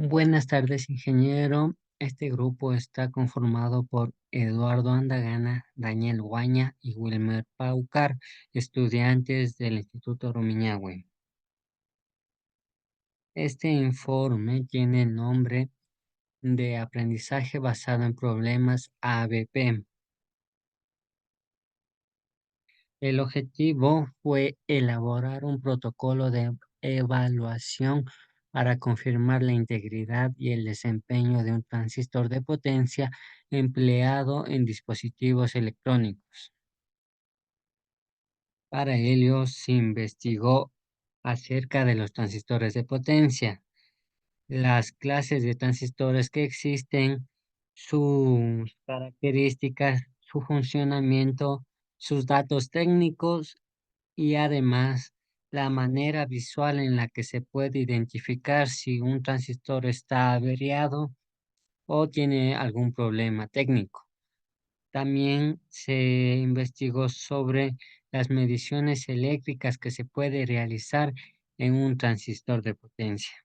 Buenas tardes, ingeniero. Este grupo está conformado por Eduardo Andagana, Daniel Guaña y Wilmer Paucar, estudiantes del Instituto Rumiñahui. Este informe tiene el nombre de Aprendizaje basado en problemas ABP. El objetivo fue elaborar un protocolo de evaluación para confirmar la integridad y el desempeño de un transistor de potencia empleado en dispositivos electrónicos. Para ello se investigó acerca de los transistores de potencia, las clases de transistores que existen, sus características, su funcionamiento, sus datos técnicos y además la manera visual en la que se puede identificar si un transistor está averiado o tiene algún problema técnico. También se investigó sobre las mediciones eléctricas que se puede realizar en un transistor de potencia.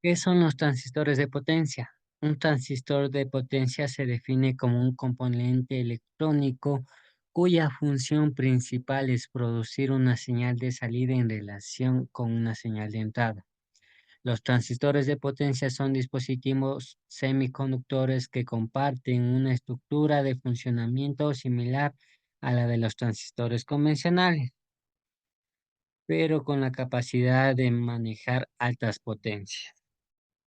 ¿Qué son los transistores de potencia? Un transistor de potencia se define como un componente electrónico cuya función principal es producir una señal de salida en relación con una señal de entrada. Los transistores de potencia son dispositivos semiconductores que comparten una estructura de funcionamiento similar a la de los transistores convencionales, pero con la capacidad de manejar altas potencias.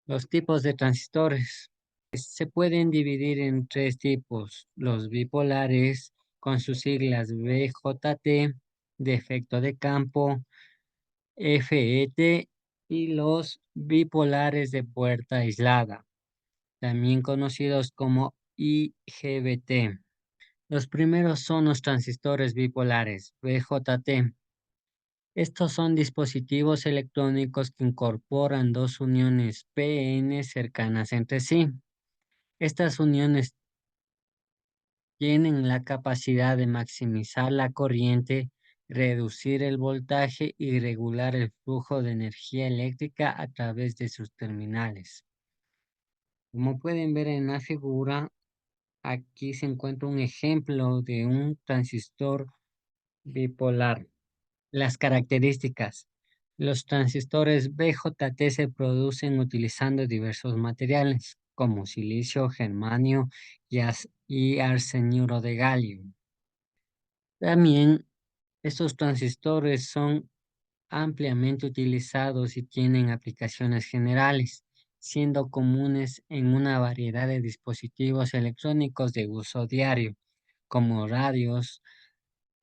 Los tipos de transistores se pueden dividir en tres tipos: los bipolares, con sus siglas BJT, de efecto de campo, FET, y los bipolares de puerta aislada, también conocidos como IGBT. Los primeros son los transistores bipolares, BJT. Estos son dispositivos electrónicos que incorporan dos uniones PN cercanas entre sí. Estas uniones tienen la capacidad de maximizar la corriente, reducir el voltaje y regular el flujo de energía eléctrica a través de sus terminales. Como pueden ver en la figura, aquí se encuentra un ejemplo de un transistor bipolar. Las características. Los transistores BJT se producen utilizando diversos materiales como silicio, germanio y arseniuro de galio. También estos transistores son ampliamente utilizados y tienen aplicaciones generales, siendo comunes en una variedad de dispositivos electrónicos de uso diario, como radios,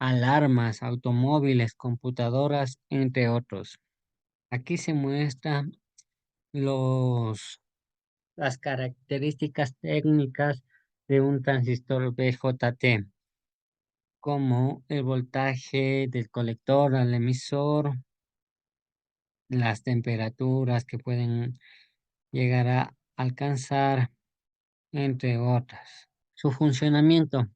alarmas, automóviles, computadoras, entre otros. Aquí se muestran los, las características técnicas de un transistor BJT, como el voltaje del colector al emisor, las temperaturas que pueden llegar a alcanzar, entre otras. Su funcionamiento.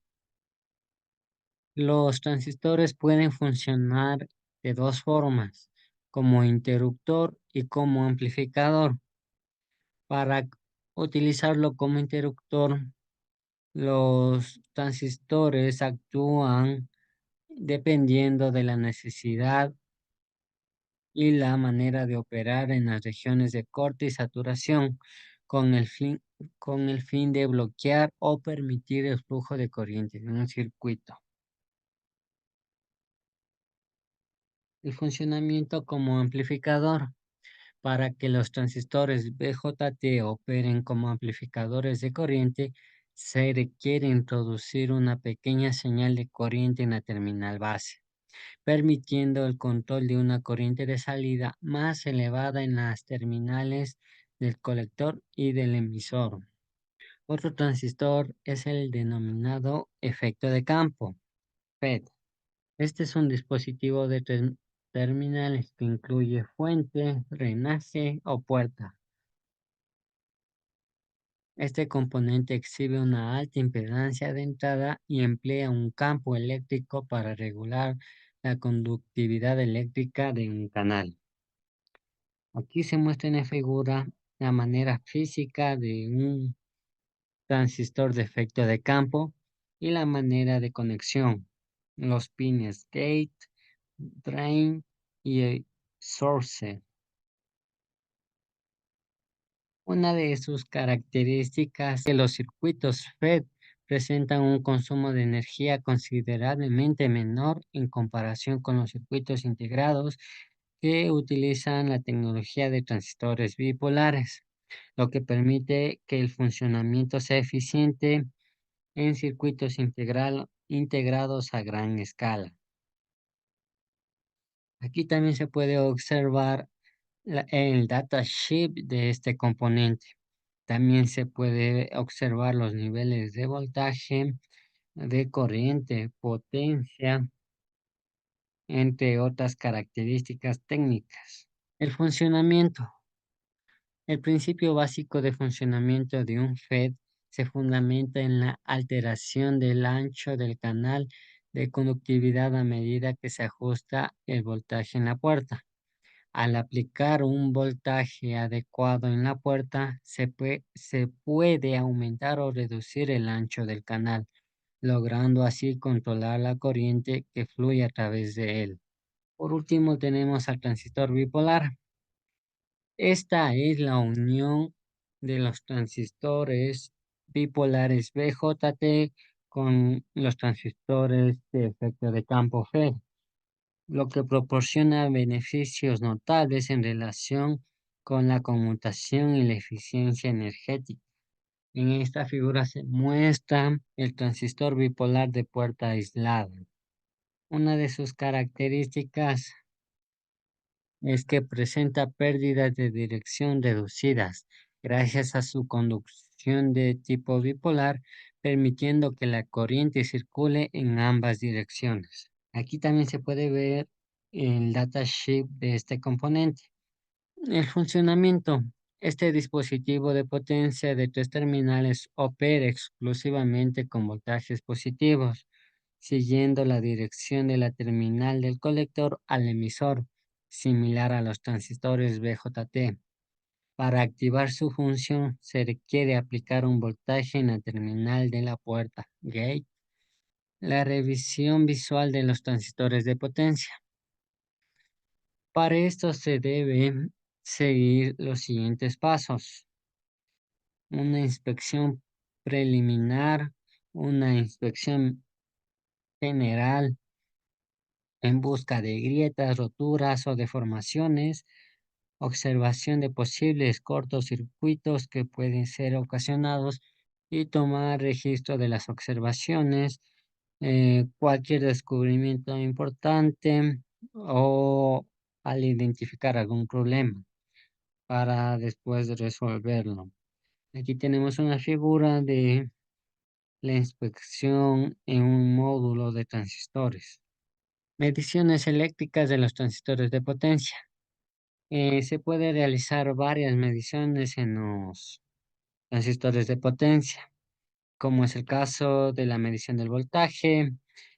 Los transistores pueden funcionar de dos formas: como interruptor y como amplificador. Para utilizarlo como interruptor, los transistores actúan dependiendo de la necesidad y la manera de operar en las regiones de corte y saturación, con el fin, con el fin de bloquear o permitir el flujo de corriente en un circuito. El funcionamiento como amplificador. Para que los transistores BJT operen como amplificadores de corriente, se requiere introducir una pequeña señal de corriente en la terminal base, permitiendo el control de una corriente de salida más elevada en las terminales del colector y del emisor. Otro transistor es el denominado efecto de campo, FET. Este es un dispositivo de terminales que incluye fuente, drenaje o puerta. Este componente exhibe una alta impedancia de entrada y emplea un campo eléctrico para regular la conductividad eléctrica de un canal. Aquí se muestra en la figura la manera física de un transistor de efecto de campo y la manera de conexión, los pines gate, drain y source. Una de sus características es que los circuitos FET presentan un consumo de energía considerablemente menor en comparación con los circuitos integrados que utilizan la tecnología de transistores bipolares, lo que permite que el funcionamiento sea eficiente en circuitos integrados a gran escala. Aquí también se puede observar el datasheet de este componente. También se puede observar los niveles de voltaje, de corriente, potencia, entre otras características técnicas. El funcionamiento. El principio básico de funcionamiento de un FET se fundamenta en la alteración del ancho del canal de conductividad a medida que se ajusta el voltaje en la puerta. Al aplicar un voltaje adecuado en la puerta, se puede aumentar o reducir el ancho del canal, logrando así controlar la corriente que fluye a través de él. Por último, tenemos al transistor bipolar. Esta es la unión de los transistores bipolares BJT con los transistores de efecto de campo FET, lo que proporciona beneficios notables en relación con la conmutación y la eficiencia energética. En esta figura se muestra el transistor bipolar de puerta aislada. Una de sus características es que presenta pérdidas de dirección reducidas gracias a su conducción de tipo bipolar, permitiendo que la corriente circule en ambas direcciones. Aquí también se puede ver el datasheet de este componente. El funcionamiento. Este dispositivo de potencia de 3 terminales opera exclusivamente con voltajes positivos, siguiendo la dirección de la terminal del colector al emisor, similar a los transistores BJT. Para activar su función, se requiere aplicar un voltaje en la terminal de la puerta gate. La revisión visual de los transistores de potencia. Para esto se deben seguir los siguientes pasos: una inspección preliminar, una inspección general en busca de grietas, roturas o deformaciones, observación de posibles cortocircuitos que pueden ser ocasionados y tomar registro de las observaciones, cualquier descubrimiento importante o al identificar algún problema para después resolverlo. Aquí tenemos una figura de la inspección en un módulo de transistores. Mediciones eléctricas de los transistores de potencia. Se puede realizar varias mediciones en los transistores de potencia, como es el caso de la medición del voltaje,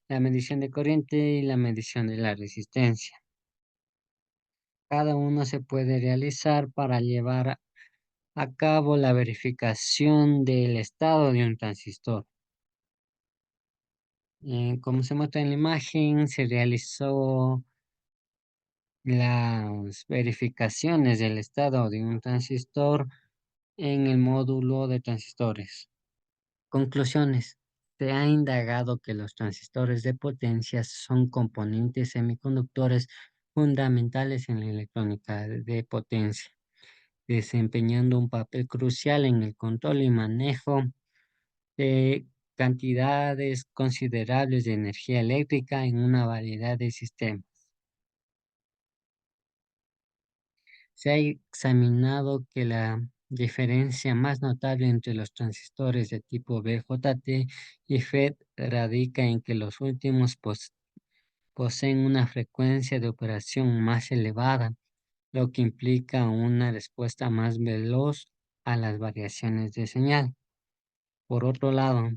la medición de corriente y la medición de la resistencia. Cada uno se puede realizar para llevar a cabo la verificación del estado de un transistor. Como se muestra en la imagen, se realizó las verificaciones del estado de un transistor en el módulo de transistores. Conclusiones. Se ha indagado que los transistores de potencia son componentes semiconductores fundamentales en la electrónica de potencia, desempeñando un papel crucial en el control y manejo de cantidades considerables de energía eléctrica en una variedad de sistemas. Se ha examinado que la diferencia más notable entre los transistores de tipo BJT y FET radica en que los últimos poseen una frecuencia de operación más elevada, lo que implica una respuesta más veloz a las variaciones de señal. Por otro lado,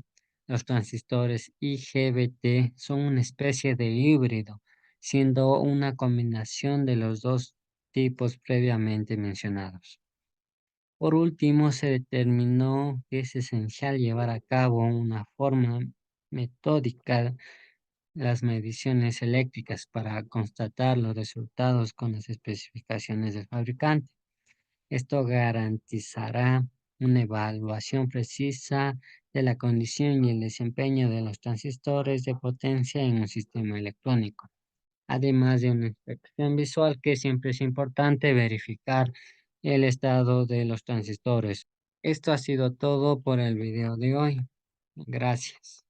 los transistores IGBT son una especie de híbrido, siendo una combinación de los dos tipos previamente mencionados. Por último, se determinó que es esencial llevar a cabo una forma metódica las mediciones eléctricas para constatar los resultados con las especificaciones del fabricante. Esto garantizará una evaluación precisa de la condición y el desempeño de los transistores de potencia en un sistema electrónico, además de una inspección visual que siempre es importante verificar el estado de los transistores. Esto ha sido todo por el video de hoy. Gracias.